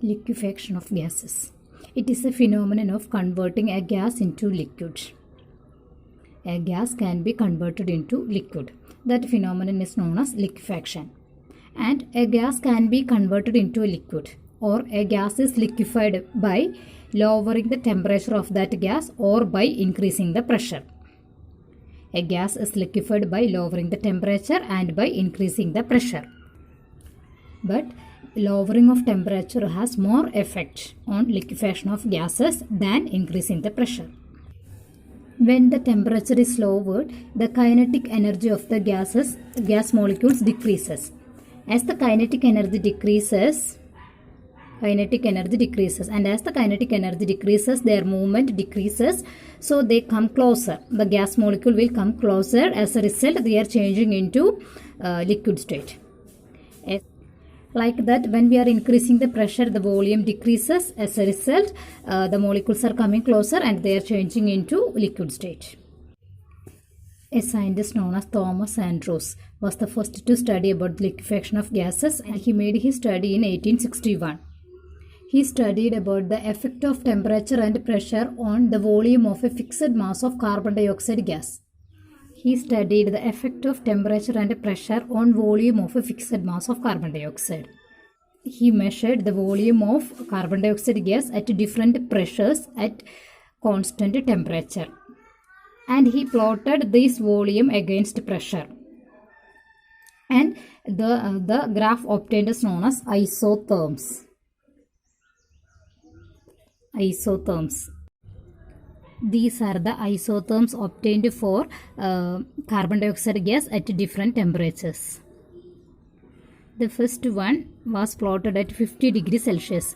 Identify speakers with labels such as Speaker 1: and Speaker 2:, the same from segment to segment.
Speaker 1: Liquefaction of gases. It is a phenomenon of converting a gas into liquid. A gas can be converted into liquid. That phenomenon is known as liquefaction. And a gas can be converted into a liquid, or a gas is liquefied by lowering the temperature of that gas or by increasing the pressure. A gas is liquefied by lowering the temperature and by increasing the pressure. But lowering of temperature has more effect on liquefaction of gases than increasing the pressure. When the temperature is lowered, the kinetic energy of the gas molecules decreases. As the kinetic energy decreases, and as the kinetic energy decreases, their movement decreases, so they come closer. The gas molecule will come closer. As a result, they are changing into liquid state. Like that, when we are increasing the pressure, the volume decreases. As a result, the molecules are coming closer and they are changing into liquid state. A scientist known as Thomas Andrews was the first to study about the liquefaction of gases, and he made his study in 1861. He studied about the effect of temperature and pressure on the volume of a fixed mass of carbon dioxide gas. He studied the effect of temperature and pressure on volume of a fixed mass of carbon dioxide. He measured the volume of carbon dioxide gas at different pressures at constant temperature. And he plotted this volume against pressure. And the graph obtained is known as isotherms. These are the isotherms obtained for carbon dioxide gas at different temperatures. The first one was plotted at 50 degrees Celsius.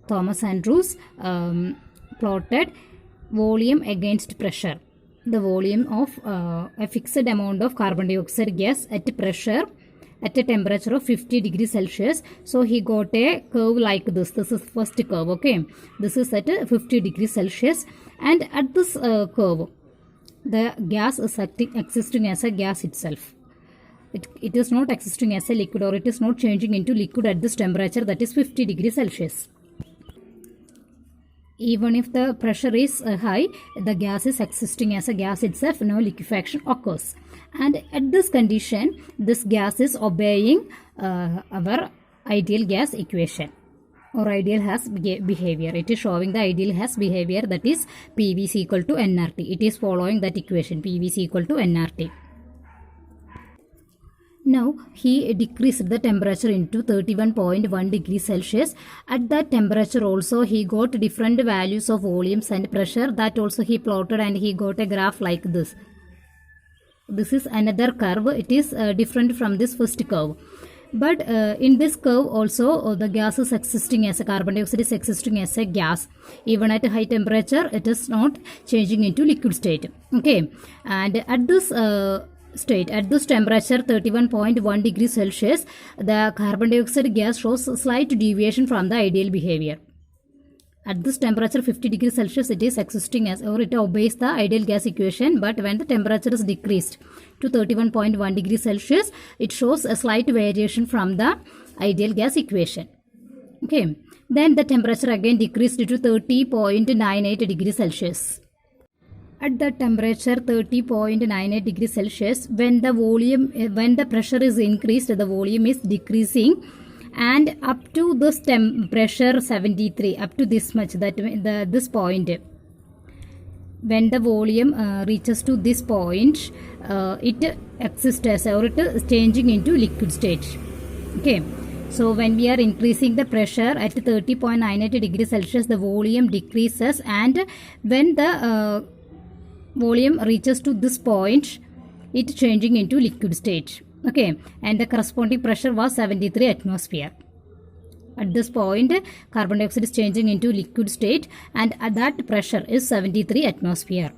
Speaker 1: Thomas Andrews plotted volume against pressure. The volume of a fixed amount of carbon dioxide gas at pressure at a temperature of 50 degrees Celsius. So he got a curve like this. This is first curve, okay. This is at 50 degrees Celsius, and at this curve, the gas is existing as a gas itself. It is not existing as a liquid, or it is not changing into liquid at this temperature, that is 50 degrees Celsius. Even if the pressure is high, the gas is existing as a gas itself, no liquefaction occurs. And at this condition, this gas is obeying our ideal gas equation, or ideal gas behavior. It is showing the ideal gas behavior, that is PV is equal to nRT. It is following that equation, PV is equal to nRT. Now, he decreased the temperature into 31.1 degrees Celsius. At that temperature also, he got different values of volumes and pressure. That also he plotted, and he got a graph like this. This is another curve. It is different from this first curve. But in this curve also, the gas is existing as a carbon dioxide is existing as a gas. Even at a high temperature, it is not changing into liquid state. Okay, and at this at this temperature 31.1 degrees Celsius, the carbon dioxide gas shows a slight deviation from the ideal behavior. At this temperature 50 degrees Celsius, it is existing as, or it obeys the ideal gas equation, but when the temperature is decreased to 31.1 degrees Celsius, it shows a slight variation from the ideal gas equation. Okay, then the temperature again decreased to 30.98 degrees Celsius. At the temperature 30.98 degrees Celsius, when the pressure is increased, the volume is decreasing, and up to this pressure 73, up to this much, that this point, when the volume reaches to this point, it exists as, or it is changing into liquid state. Okay, so when we are increasing the pressure at 30.98 degrees Celsius, the volume decreases, and when the volume reaches to this point, it changing into liquid state. Okay, and the corresponding pressure was 73 atmosphere. At this point, carbon dioxide is changing into liquid state, and at that pressure is 73 atmosphere.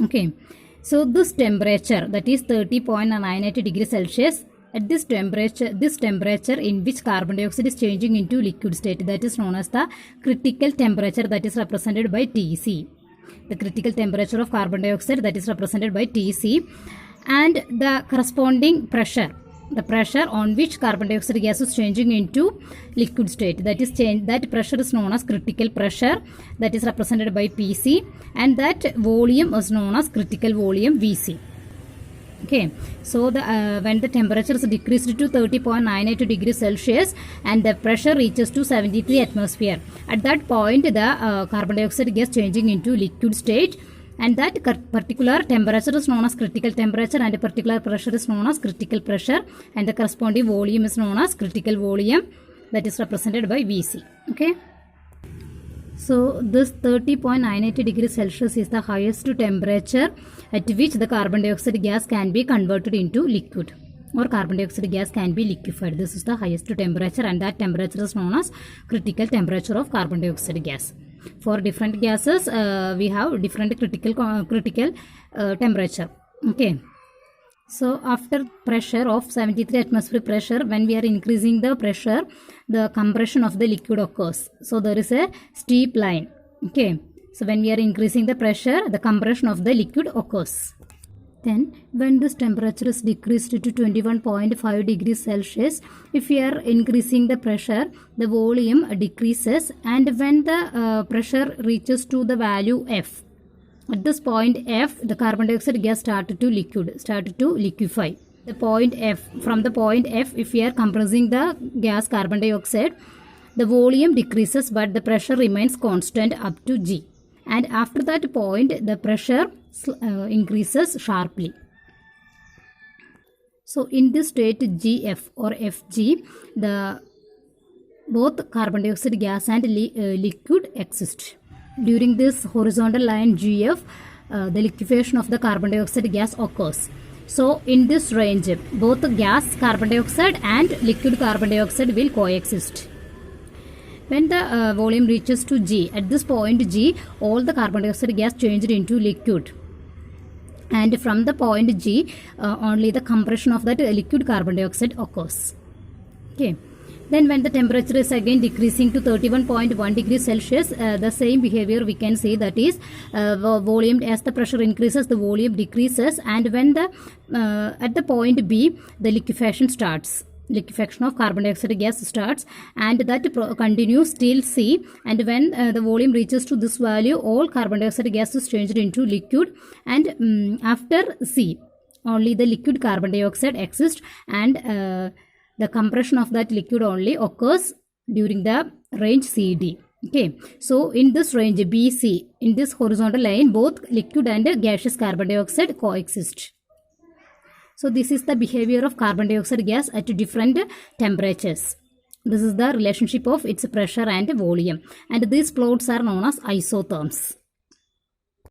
Speaker 1: Okay, so this temperature, that is 30.98 degrees Celsius, at this temperature in which carbon dioxide is changing into liquid state, that is known as the critical temperature, that is represented by Tc. The critical temperature of carbon dioxide, that is represented by Tc, and the corresponding pressure the pressure on which carbon dioxide gas is changing into liquid state. That pressure is known as critical pressure, that is represented by Pc, and that volume is known as critical volume Vc. Okay, so when the temperature is decreased to 30.98 degrees Celsius and the pressure reaches to 73 atmosphere, at that point the carbon dioxide gas changing into liquid state, and that particular temperature is known as critical temperature, and a particular pressure is known as critical pressure, and the corresponding volume is known as critical volume, that is represented by Vc. Okay. So this 30.98 degrees Celsius is the highest temperature at which the carbon dioxide gas can be converted into liquid, or carbon dioxide gas can be liquefied. This is the highest temperature, and that temperature is known as critical temperature of carbon dioxide gas. For different gases, we have different critical temperature. Okay. So after pressure of 73 atmosphere pressure, when we are increasing the pressure, the compression of the liquid occurs. So there is a steep line. Okay. So when we are increasing the pressure, the compression of the liquid occurs. Then when this temperature is decreased to 21.5 degrees Celsius, if we are increasing the pressure, the volume decreases, and when the pressure reaches to the value F, at this point F, the carbon dioxide gas started to liquefy. The point F, from the point F, if we are compressing the gas carbon dioxide, the volume decreases but the pressure remains constant up to G. And after that point, the pressure increases sharply. So in this state GF or FG, both carbon dioxide gas and liquid exist. During this horizontal line GF, the liquefaction of the carbon dioxide gas occurs. So in this range, both gas carbon dioxide and liquid carbon dioxide will coexist. When the volume reaches to G, at this point G, all the carbon dioxide gas changed into liquid. And from the point G, only the compression of that liquid carbon dioxide occurs. Okay. Then when the temperature is again decreasing to 31.1 degrees Celsius, the same behavior we can see, that is volume, as the pressure increases, the volume decreases, and when at the point B, the liquefaction starts. Liquefaction of carbon dioxide gas starts, and that continues till C, and when the volume reaches to this value, all carbon dioxide gas is changed into liquid, and after C, only the liquid carbon dioxide exists, and the compression of that liquid only occurs during the range CD. Okay, so in this range BC, in this horizontal line, both liquid and gaseous carbon dioxide coexist. So this is the behavior of carbon dioxide gas at different temperatures. This is the relationship of its pressure and volume, and these plots are known as isotherms.